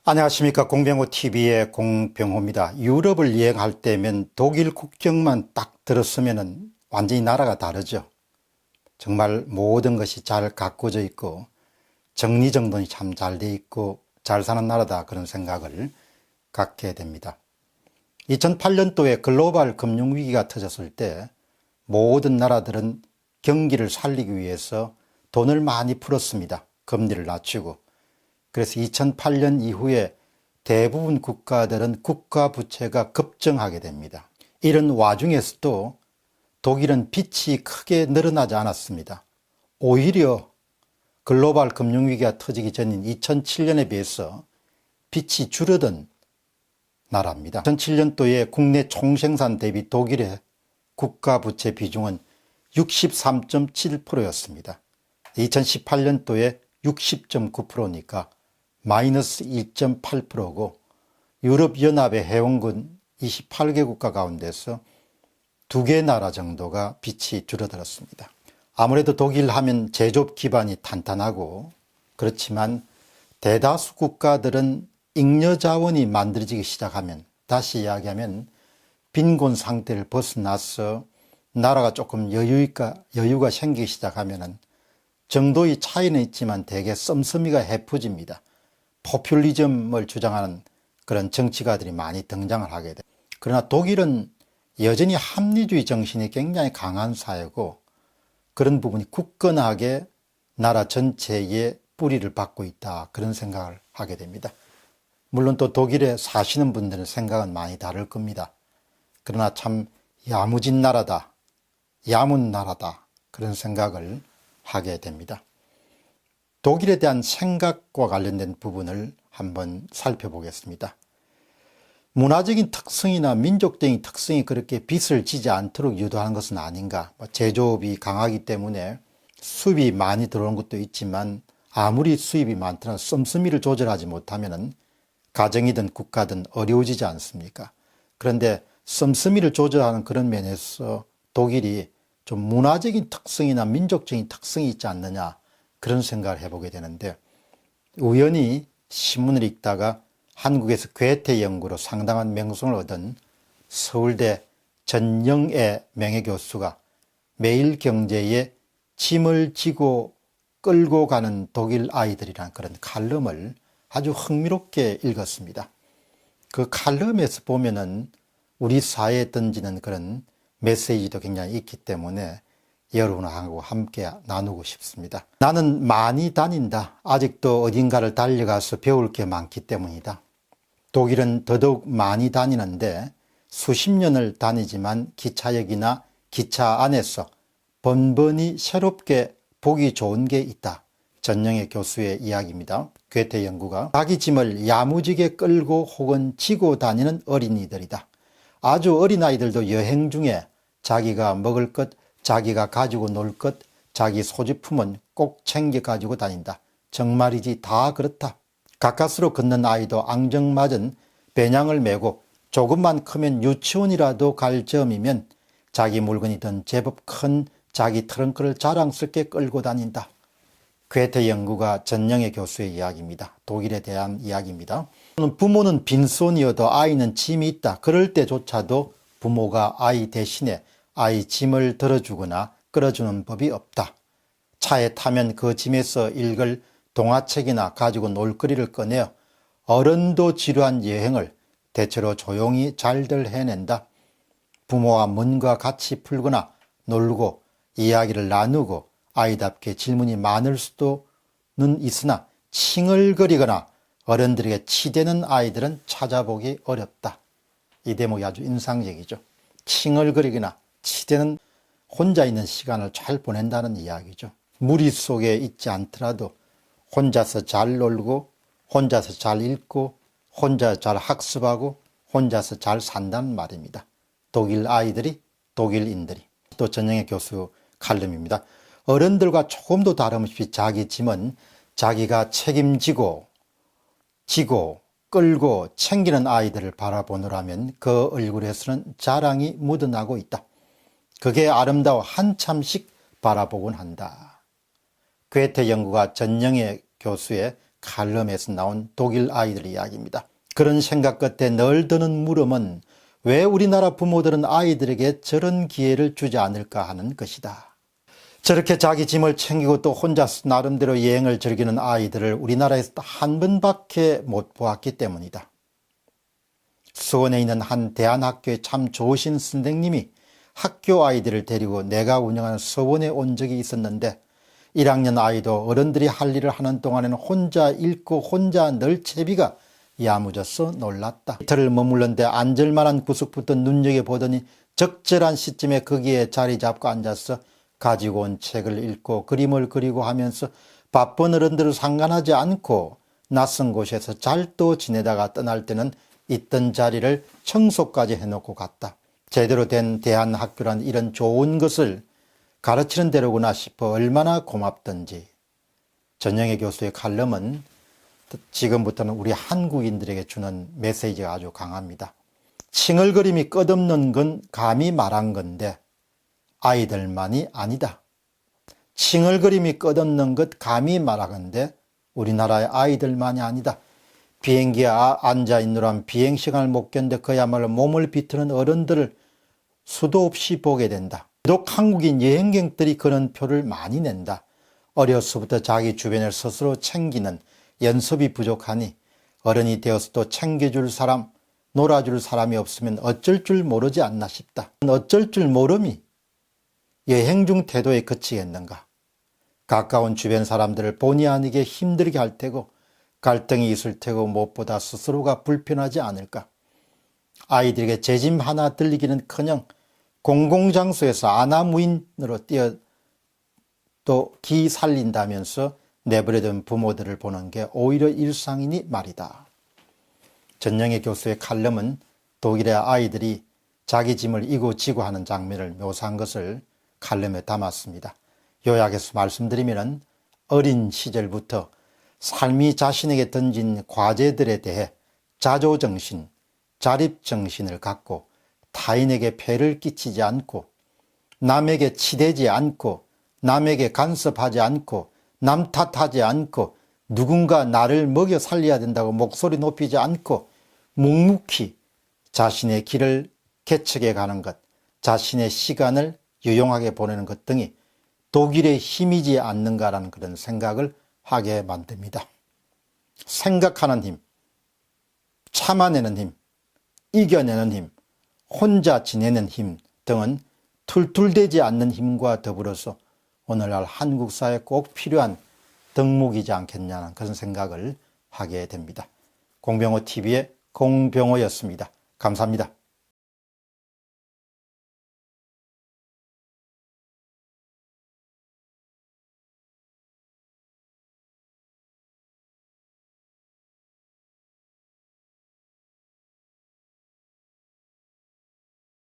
안녕하십니까. 공병호TV의 공병호입니다. 유럽을 여행할 때면 독일 국경만 딱 들었으면 완전히 나라가 다르죠. 정말 모든 것이 잘 가꾸어져 있고 정리정돈이 참 잘 돼 있고 잘 사는 나라다, 그런 생각을 갖게 됩니다. 2008년도에 글로벌 금융위기가 터졌을 때 모든 나라들은 경기를 살리기 위해서 돈을 많이 풀었습니다. 금리를 낮추고. 그래서 2008년 이후에 대부분 국가들은 국가 부채가 급증하게 됩니다. 이런 와중에서도 독일은 빚이 크게 늘어나지 않았습니다. 오히려 글로벌 금융위기가 터지기 전인 2007년에 비해서 빚이 줄어든 나라입니다. 2007년도에 국내 총생산 대비 독일의 국가 부채 비중은 63.7%였습니다. 2018년도에 60.9%니까 마이너스 1.8%고 유럽연합의 회원군 28개 국가 가운데서 2개 나라 정도가 빚이 줄어들었습니다. 아무래도 독일 하면 제조업 기반이 탄탄하고, 그렇지만 대다수 국가들은 잉여 자원이 만들어지기 시작하면, 다시 이야기하면 빈곤 상태를 벗어나서 나라가 조금 여유가 생기기 시작하면 정도의 차이는 있지만 대개 씀씀이가 헤퍼집니다. 포퓰리즘을 주장하는 그런 정치가들이 많이 등장을 하게 됩니다. 그러나 독일은 여전히 합리주의 정신이 굉장히 강한 사회고, 그런 부분이 굳건하게 나라 전체에 뿌리를 받고 있다, 그런 생각을 하게 됩니다. 물론 또 독일에 사시는 분들은 생각은 많이 다를 겁니다. 그러나 참 야무진 나라다, 야문 나라다, 그런 생각을 하게 됩니다. 독일에 대한 생각과 관련된 부분을 한번 살펴보겠습니다. 문화적인 특성이나 민족적인 특성이 그렇게 빚을 지지 않도록 유도하는 것은 아닌가. 제조업이 강하기 때문에 수입이 많이 들어오는 것도 있지만, 아무리 수입이 많더라도 씀씀이를 조절하지 못하면 가정이든 국가든 어려워지지 않습니까? 그런데 씀씀이를 조절하는 그런 면에서 독일이 좀 문화적인 특성이나 민족적인 특성이 있지 않느냐, 그런 생각을 해보게 되는데, 우연히 신문을 읽다가 한국에서 괴테 연구로 상당한 명성을 얻은 서울대 전영애 명예교수가 매일경제에 짐을 지고 끌고 가는 독일 아이들이라는 그런 칼럼을 아주 흥미롭게 읽었습니다. 그 칼럼에서 보면은 우리 사회에 던지는 그런 메시지도 굉장히 있기 때문에 여러분하고 함께 나누고 싶습니다. 나는 많이 다닌다. 아직도 어딘가를 달려가서 배울 게 많기 때문이다. 독일은 더더욱 많이 다니는데 수십 년을 다니지만 기차역이나 기차 안에서 번번이 새롭게 보기 좋은 게 있다. 전영애 교수의 이야기입니다. 괴테 연구가 자기 짐을 야무지게 끌고 혹은 지고 다니는 어린이들이다. 아주 어린 아이들도 여행 중에 자기가 먹을 것, 자기가 가지고 놀 것, 자기 소지품은 꼭 챙겨 가지고 다닌다. 정말이지 다 그렇다. 가까스로 걷는 아이도 앙증맞은 배낭을 메고 조금만 크면 유치원이라도 갈 점이면 자기 물건이든 제법 큰 자기 트렁크를 자랑스럽게 끌고 다닌다. 괴테 연구가 전영애 교수의 이야기입니다. 독일에 대한 이야기입니다. 부모는 빈손이어도 아이는 짐이 있다. 그럴 때조차도 부모가 아이 대신에 아이 짐을 들어주거나 끌어주는 법이 없다. 차에 타면 그 짐에서 읽을 동화책이나 가지고 놀거리를 꺼내어 어른도 지루한 여행을 대체로 조용히 잘들 해낸다. 부모와 뭔가 같이 풀거나 놀고 이야기를 나누고 아이답게 질문이 많을 수도는 있으나 칭얼거리거나 어른들에게 치대는 아이들은 찾아보기 어렵다. 이 대목이 아주 인상적이죠. 칭얼거리거나 치대는, 혼자 있는 시간을 잘 보낸다는 이야기죠. 무리 속에 있지 않더라도 혼자서 잘 놀고 혼자서 잘 읽고 혼자 잘 학습하고 혼자서 잘 산다는 말입니다. 독일 아이들이, 독일인들이. 또 전영애 교수 칼럼입니다. 어른들과 조금도 다름없이 자기 짐은 자기가 책임지고 지고 끌고 챙기는 아이들을 바라보느라면 그 얼굴에서는 자랑이 묻어나고 있다. 그게 아름다워 한참씩 바라보곤 한다. 괴테 연구가 전영애 교수의 칼럼에서 나온 독일 아이들 이야기입니다. 그런 생각 끝에 늘 드는 물음은 왜 우리나라 부모들은 아이들에게 저런 기회를 주지 않을까 하는 것이다. 저렇게 자기 짐을 챙기고 또 혼자 나름대로 여행을 즐기는 아이들을 우리나라에서 한 번밖에 못 보았기 때문이다. 수원에 있는 한 대안학교에 참 좋으신 선생님이 학교 아이들을 데리고 내가 운영하는 서원에 온 적이 있었는데 1학년 아이도 어른들이 할 일을 하는 동안에는 혼자 읽고 혼자 늘 채비가 야무져서 놀랐다. 이틀을 머물렀는데 앉을만한 구석부터 눈여겨보더니 적절한 시점에 거기에 자리 잡고 앉아서 가지고 온 책을 읽고 그림을 그리고 하면서 바쁜 어른들을 상관하지 않고 낯선 곳에서 잘 또 지내다가 떠날 때는 있던 자리를 청소까지 해놓고 갔다. 제대로 된 대안학교란 이런 좋은 것을 가르치는 데로구나 싶어 얼마나 고맙던지. 전영애 교수의 칼럼은 지금부터는 우리 한국인들에게 주는 메시지가 아주 강합니다. 칭얼거림이 끝없는 건 감히 말한 건데 아이들만이 아니다. 칭얼거림이 끝없는 것 감히 말하건대 우리나라의 아이들만이 아니다. 비행기에 앉아있느란 비행시간을 못 견뎌 그야말로 몸을 비트는 어른들을 수도 없이 보게 된다. 유독 한국인 여행객들이 그런 표를 많이 낸다. 어려서부터 자기 주변을 스스로 챙기는 연습이 부족하니 어른이 되어서도 챙겨줄 사람, 놀아줄 사람이 없으면 어쩔 줄 모르지 않나 싶다. 어쩔 줄 모름이 여행 중 태도에 그치겠는가. 가까운 주변 사람들을 본의 아니게 힘들게 할 테고 갈등이 있을 테고 무엇보다 스스로가 불편하지 않을까. 아이들에게 제 짐 하나 들리기는커녕 공공장소에서 아나무인으로 뛰어 또 기 살린다면서 내버려둔 부모들을 보는 게 오히려 일상이니 말이다. 전영애 교수의 칼럼은 독일의 아이들이 자기 짐을 이고 지고 하는 장면을 묘사한 것을 칼럼에 담았습니다. 요약해서 말씀드리면 어린 시절부터 삶이 자신에게 던진 과제들에 대해 자조정신, 자립정신을 갖고 타인에게 폐를 끼치지 않고 남에게 치대지 않고 남에게 간섭하지 않고 남 탓하지 않고 누군가 나를 먹여 살려야 된다고 목소리 높이지 않고 묵묵히 자신의 길을 개척해 가는 것, 자신의 시간을 유용하게 보내는 것 등이 독일의 힘이지 않는가라는 그런 생각을 하게 만듭니다. 생각하는 힘, 참아내는 힘, 이겨내는 힘, 혼자 지내는 힘 등은 툴툴대지 않는 힘과 더불어서 오늘날 한국 사회에 꼭 필요한 덕목이지 않겠냐는 그런 생각을 하게 됩니다. 공병호TV의 공병호였습니다. 감사합니다.